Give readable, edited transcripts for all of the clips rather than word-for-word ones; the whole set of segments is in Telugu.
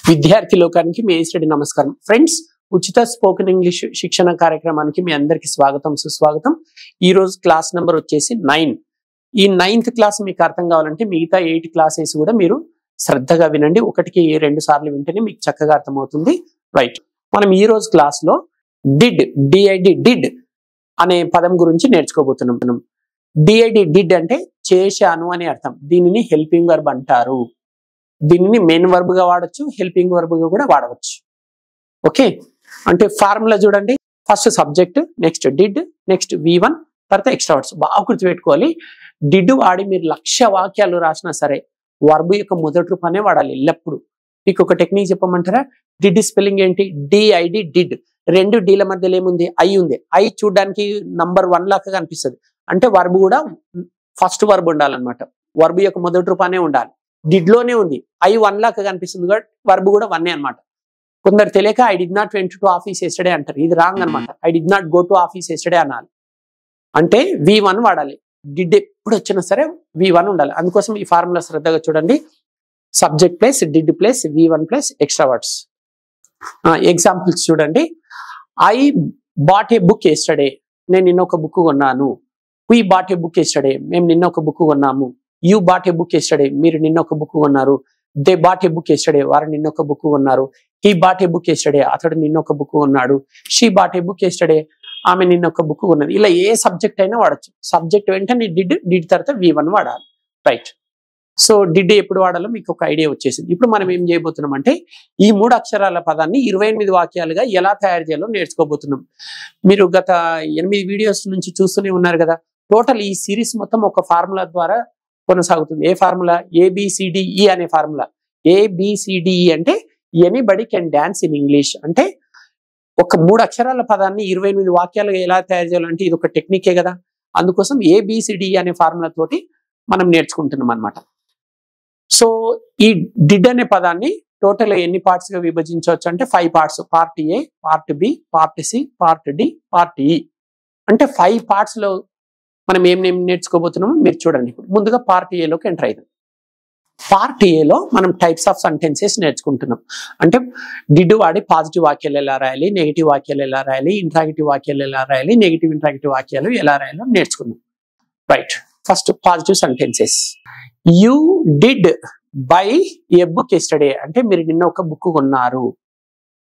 విద్యార్థి లోకానికి మీ స్టడీ నమస్కారం ఫ్రెండ్స్. ఉచిత స్పోకెన్ ఇంగ్లీష్ శిక్షణ కార్యక్రమానికి మీ అందరికి స్వాగతం సుస్వాగతం. ఈ రోజు క్లాస్ నెంబర్ వచ్చేసి 9. ఈ 9th క్లాస్ మీకు అర్థం కావాలంటే మిగతా 8 క్లాసెస్ కూడా మీరు శ్రద్ధగా వినండి. ఒకటికి 2 సార్లు వింటేనే మీకు చక్కగా అర్థమవుతుంది. రైట్, మనం ఈ రోజు క్లాస్ లో డిడ్ అనే పదం గురించి నేర్చుకోబోతున్నాం. డిడ్ అంటే చేశాను అని అర్థం. దీనిని హెల్పింగ్ వర్బ్ అంటారు. దీనిని మెయిన్ వర్బ్ గా వాడచ్చు, హెల్పింగ్ వర్బ్ గా కూడా వాడవచ్చు. ఓకే, అంటే ఫార్ములా చూడండి. First subject, next did, next V1, తర్వాత ఎక్స్ట్రా వర్డ్స్. బాగా గుర్తుపెట్టుకోవాలి. డిడ్ వాడి మీరు 1,00,000 వాక్యాలు రాసినా సరే వర్బ్ యొక్క మొదటి రూపానే వాడాలి ఎల్లప్పుడు. మీకు ఒక టెక్నిక్ చెప్పమంటారా? డిడ్ స్పెల్లింగ్ ఏంటి? DID did. 2 డీల మధ్యలో ఏముంది? ఐ ఉంది. ఐ చూడడానికి నంబర్ 1 లాగా కనిపిస్తుంది. అంటే వర్బ్ కూడా ఫస్ట్ వర్బ్ ఉండాలన్నమాట. వర్బ్ యొక్క మొదటి రూపానే ఉండాలి. డిడ్ లోనే ఉంది. ఐ 1 లాగా కనిపిస్తుంది కాబట్టి వర్బ్ కూడా 1 అనమాట. కొందరు తెలియక I did not went to office yesterday అంటారు. ఇది రాంగ్ అనమాట. I did not go to office yesterday అనాలి. అంటే V1 వాడాలి. డిడ్ ఎప్పుడు వచ్చినా సరే V1 ఉండాలి. అందుకోసం ఈ ఫార్ములా శ్రద్ధగా చూడండి. Subject plus did plus V1 plus extra words. Examples చూడండి. I bought a book yesterday. నేను నిన్న ఒక బుక్ కొన్నాను. We bought a book yesterday. మేము నిన్న ఒక బుక్ కొన్నాము. You bought a book yesterday. మీరు నిన్న ఒక బుక్ కొన్నారు. They bought a book yesterday. వారు నిన్న ఒక బుక్ కొన్నారు. He bought a book yesterday. అతడు నిన్న ఒక బుక్ కొన్నాడు. She bought a book yesterday. ఆమె నిన్న ఒక బుక్ కొన్నది. ఇలా ఏ సబ్జెక్ట్ అయినా వాడచ్చు. సబ్జెక్ట్ వెంటనే డిడ్ తర్వాత V1 వాడాలి. రైట్, సో డిడ్ ఎప్పుడు వాడాలో మీకు ఒక ఐడియా వచ్చేసింది. ఇప్పుడు మనం ఏం చేయబోతున్నాం అంటే ఈ 3 అక్షరాల పదాన్ని 28 వాక్యాలుగా ఎలా తయారు చేయాలో నేర్చుకోబోతున్నాం. మీరు గత 8 వీడియోస్ నుంచి చూస్తూనే ఉన్నారు కదా. టోటల్ ఈ సిరీస్ మొత్తం ఒక ఫార్ములా ద్వారా కొనసాగుతుంది. ఏ ఫార్ములా? ABCDE అనే ఫార్ములా. ABCDE అంటే anybody can dance in English. అంటే ఒక 3 అక్షరాల పదాన్ని 28 వాక్యాలుగా ఎలా తయారు చేయాలంటే ఇది ఒక టెక్నికే కదా. అందుకోసం ABCDE అనే ఫార్ములా తోటి మనం నేర్చుకుంటున్నాం అనమాట. సో ఈ డిడ్ అనే పదాన్ని టోటల్ ఎన్ని పార్ట్స్ గా విభజించవచ్చు అంటే 5 parts. Part A, part B, part C, part D, part E. అంటే 5 పార్ట్స్ లో మనం ఏం నేర్చుకోబోతున్నామో మీరు చూడండి. ఇప్పుడు ముందుగా పార్ట్ ఏలోకి ఎంటర్ అయ్యాం. పార్ట్ ఏలో మనం టైప్స్ ఆఫ్ సెంటెన్సెస్ నేర్చుకుంటున్నాం. అంటే డిడ్ వాడి పాజిటివ్ వాక్యాలు ఎలా రాయాలి, నెగిటివ్ వాక్యాలు ఎలా రాయాలి, ఇంట్రాగేటివ్ వాక్యాలు ఎలా రాయాలి, నెగిటివ్ ఇంట్రాగేటివ్ వాక్యాలు ఎలా రాయాలో నేర్చుకుందాం. Right, first positive sentences. You did buy a book yesterday. అంటే మీరు నిన్న ఒక బుక్ కొన్నారు.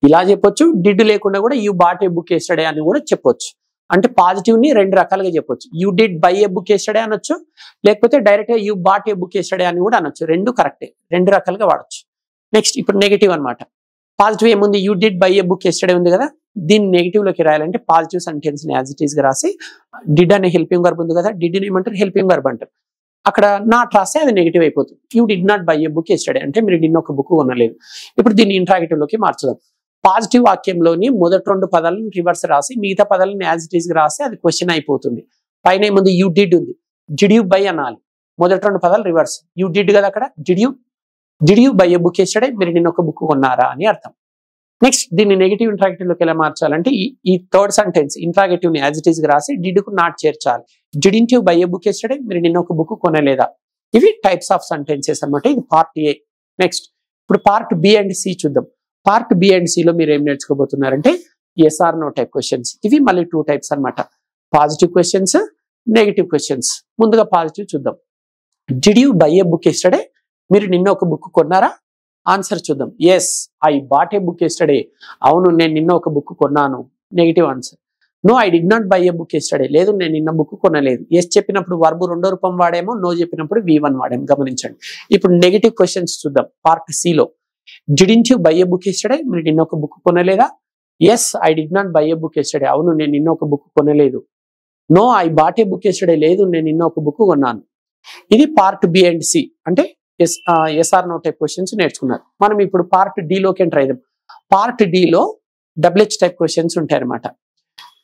ఇలా చెప్పొచ్చు. డిడ్ లేకుండా కూడా you bought a book yesterday అని కూడా చెప్పొచ్చు. అంటే పాజిటివ్ ని 2 రకాలుగా చెప్పొచ్చు. You did buy a book yesterday అనొచ్చు, లేకపోతే డైరెక్ట్ గా you bought a book yesterday అని కూడా అనొచ్చు. 2 కరెక్టే. 2 రకాలుగా వాడచ్చు. నెక్స్ట్ ఇప్పుడు నెగిటివ్ అనమాట. పాజిటివ్ ఏముంది? You did buy a book yesterday ఉంది కదా. దీన్ని నెగిటివ్ లోకి రాయాలంటే పాజిటివ్ సెంటెన్స్ ని యాజ్ ఇట్ ఈస్ గా రాసి డిడ్ అనే హెల్పింగ్ వర్బ్ ఉంది కదా. డిడ్ ఏమంటారు? హెల్పింగ్ వర్బ్ అంటారు. అక్కడ నాట్ రాస్తే అది నెగిటివ్ అయిపోతుంది. You did not buy a book yesterday అంటే మీరు నిన్న ఒక బుక్ కొనలేదు. ఇప్పుడు దీన్ని ఇంట్రాగేటివ్ లోకి మార్చుదాం. పాజిటివ్ వాక్యంలోని మొదటి 2 పదాలను రివర్స్ రాసి మిగతా పదాలను యాజ్ ఇట్ ఈస్ గా రాస్తే అది క్వశ్చన్ అయిపోతుంది. పైన ఏముంది? యూ డిడ్ ఉంది. డిడ్ యూ బై అనాలి. మొదటి 2 పదాలు రివర్స్. యూ డిడ్ కదా అక్కడ. Did you buy a book yesterday. మీరు నిన్న ఒక బుక్ కొన్నారా అని అర్థం. నెక్స్ట్ దీన్ని నెగిటివ్ ఇంట్రాగేటివ్ లోకి ఎలా మార్చాలంటే ఈ థర్డ్ సెంటెన్స్ ఇంట్రాగేటివ్ ని యాజ్ ఇట్ ఈస్ గా రాసి డిడ్ కు నాట్ చేర్చాలి. Didn't you buy a book yesterday. మీరు నిన్న ఒక బుక్ కొనలేదా. ఇవి టైప్స్ ఆఫ్ సెంటెన్సెస్ అనమాట. ఇది పార్ట్ ఏ. నెక్స్ట్ ఇప్పుడు పార్ట్ B అండ్ C చూద్దాం. పార్ట్ B అండ్ C లో మీరు ఏం నేర్చుకోబోతున్నారంటే yes or no type questions. ఇవి మళ్ళీ 2 టైప్స్ అనమాట. Positive questions, negative questions. ముందుగా పాజిటివ్ చూద్దాం. Did you buy a book yesterday. మీరు నిన్న ఒక బుక్ కొన్నారా? ఆన్సర్ చూద్దాం. Yes I bought a book yesterday. అవును నేను నిన్న ఒక బుక్ కొన్నాను. Negative answer. No I did not buy a book yesterday. లేదు నేను నిన్న బుక్ కొనలేదు. ఎస్ చెప్పినప్పుడు వర్బ్ 2వ రూపం వాడేమో, నో చెప్పినప్పుడు V1 వాడేమో. గమనించండి. ఇప్పుడు నెగిటివ్ క్వశ్చన్స్ చూద్దాం. పార్ట్ C లో didn't you buy a book yesterday. మీరు నిన్న ఒక బుక్ కొనలేదా. Yes I did not buy a book yesterday. అవును నేను నిన్న ఒక బుక్ కొనలేదు. No I bought a book yesterday. లేదు నేను నిన్న ఒక బుక్ కొన్నాను. ఇది పార్ట్ B అండ్ C. అంటే yes or no type questions నేర్చుకున్నారు. మనం ఇప్పుడు పార్ట్ D లోకి ఎంటర్ అయ్యాం. పార్ట్ D లో WH టైప్ క్వశ్చన్స్ ఉంటాయి అనమాట.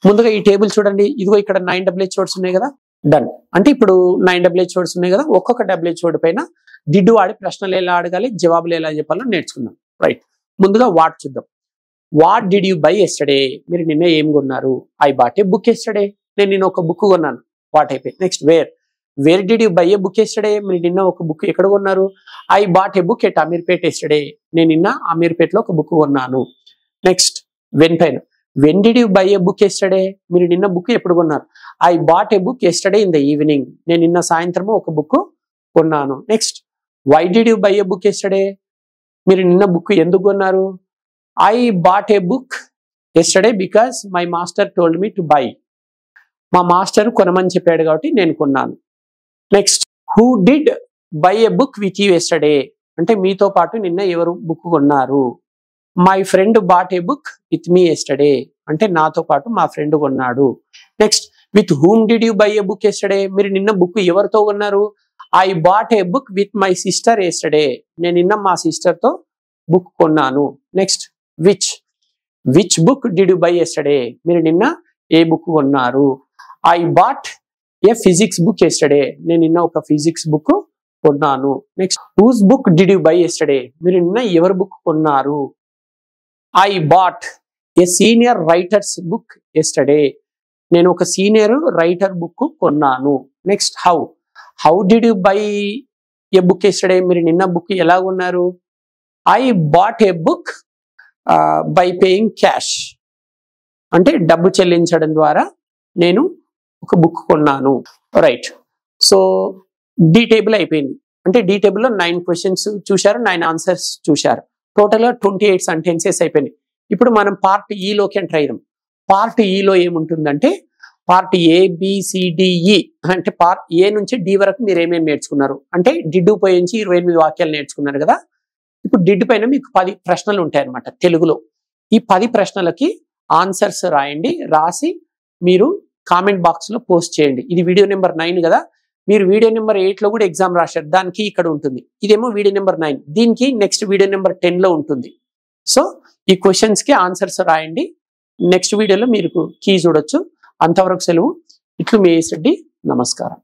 ముందుగా ఈ టేబుల్ చూడండి. ఇదిగో ఇక్కడ 9 WH వర్డ్స్ ఉన్నాయి కదా. డన్. అంటే ఇప్పుడు 9 WH వర్డ్స్ ఉన్నాయి కదా. ఒక్కొక్క WH వర్డ్ పైన డిడ్ వాడి ప్రశ్నలు ఎలా అడగాలి, జవాబులు ఎలా చెప్పాలో నేర్చుకుందాం. రైట్, ముందుగా వాట్ చూద్దాం. What did you buy yesterday. మీరు నిన్న ఏం కొన్నారు. I bought a book yesterday. నేను నిన్న ఒక బుక్ కొన్నాను. వాట్ అయిపోయి. Next where. Where did you buy a book yesterday, మీరు నిన్న ఒక బుక్ ఎక్కడ కొన్నారు? I bought a book at Ameerpet yesterday, నేను నిన్న అమీర్పేట్లో ఒక బుక్ కొన్నాను. నెక్స్ట్ వెన్ పైన, when did you buy a book yesterday, మీరు నిన్న బుక్ ఎప్పుడు కొన్నారు? I bought a book yesterday in the evening, నేను నిన్న సాయంత్రము ఒక బుక్ కొన్నాను. Next why did you buy a book yesterday, మీరు నిన్న బుక్ ఎందుకు కొన్నారు? I bought a book yesterday because my master told me to buy, మా మాస్టర్ కొనమని చెప్పాడు కాబట్టి నేను కొన్నాను. Next who did buy a book with you yesterday, అంటే మీతో పాటు నిన్న ఎవరు బుక్ కొన్నారు? My friend bought a book with me yesterday, అంటే నాతో పాటు మా ఫ్రెండ్ కొన్నాడు. Next with whom did you buy a book yesterday, మీరు నిన్న బుక్ ఎవరితో కొన్నారు? I bought a book with my sister yesterday, నేను నిన్న మా సిస్టర్ తో బుక్ కొన్నాను. Next which book did you buy yesterday, మీరు నిన్న ఏ బుక్ కొన్నారు? I bought a physics book yesterday, నేను నిన్న ఒక ఫిజిక్స్ బుక్ కొన్నాను. Next whose book did you buy yesterday, మీరు నిన్న ఎవరు బుక్ కొన్నారు? I bought a senior writers book yesterday, నేను ఒక సీనియర్ రైటర్ బుక్ కొన్నాను. Next how did you buy a book yesterday, మీరు నిన్న బుక్ ఎలా కొన్నారు? I bought a book by paying cash, అంటే డబ్బు చెల్లించడం ద్వారా నేను ఒక బుక్ కొన్నాను. రైట్, సో డి టేబుల్ అయిపోయింది. అంటే డి టేబుల్లో 9 క్వశ్చన్స్ చూశారు, 9 ఆన్సర్స్ చూశారు. టోటల్గా 28 సెంటెన్సెస్ అయిపోయినాయి. ఇప్పుడు మనం పార్ట్ ఈలోకి ఎంటర్ అయ్యాం. పార్ట్ ఈలో ఏముంటుందంటే పార్ట్ ABCDE, అంటే పార్ట్ ఏ నుంచి డి వరకు మీరు ఏమేమి నేర్చుకున్నారు అంటే డిడ్ ఉపయోగించి 28 వాక్యాలు నేర్చుకున్నారు కదా. ఇప్పుడు డిడ్ పైన మీకు 10 ప్రశ్నలు ఉంటాయి అన్నమాట తెలుగులో. ఈ 10 ప్రశ్నలకి ఆన్సర్స్ రాయండి, రాసి మీరు కామెంట్ బాక్స్ లో పోస్ట్ చేయండి. ఇది వీడియో నెంబర్ 9 కదా, మీరు వీడియో నెంబర్ 8 లో కూడా ఎగ్జామ్ రాశారు, దానికి ఇక్కడ ఉంటుంది. ఇదేమో వీడియో నెంబర్ 9, దీనికి నెక్స్ట్ వీడియో నెంబర్ 10 లో ఉంటుంది. సో ఈ క్వశ్చన్స్ కి ఆన్సర్స్ రాయండి, నెక్స్ట్ వీడియోలో మీరు కీ చూడొచ్చు. అంతవరకు సెలవు. ఇట్లు మీ రెడ్డి, నమస్కారం.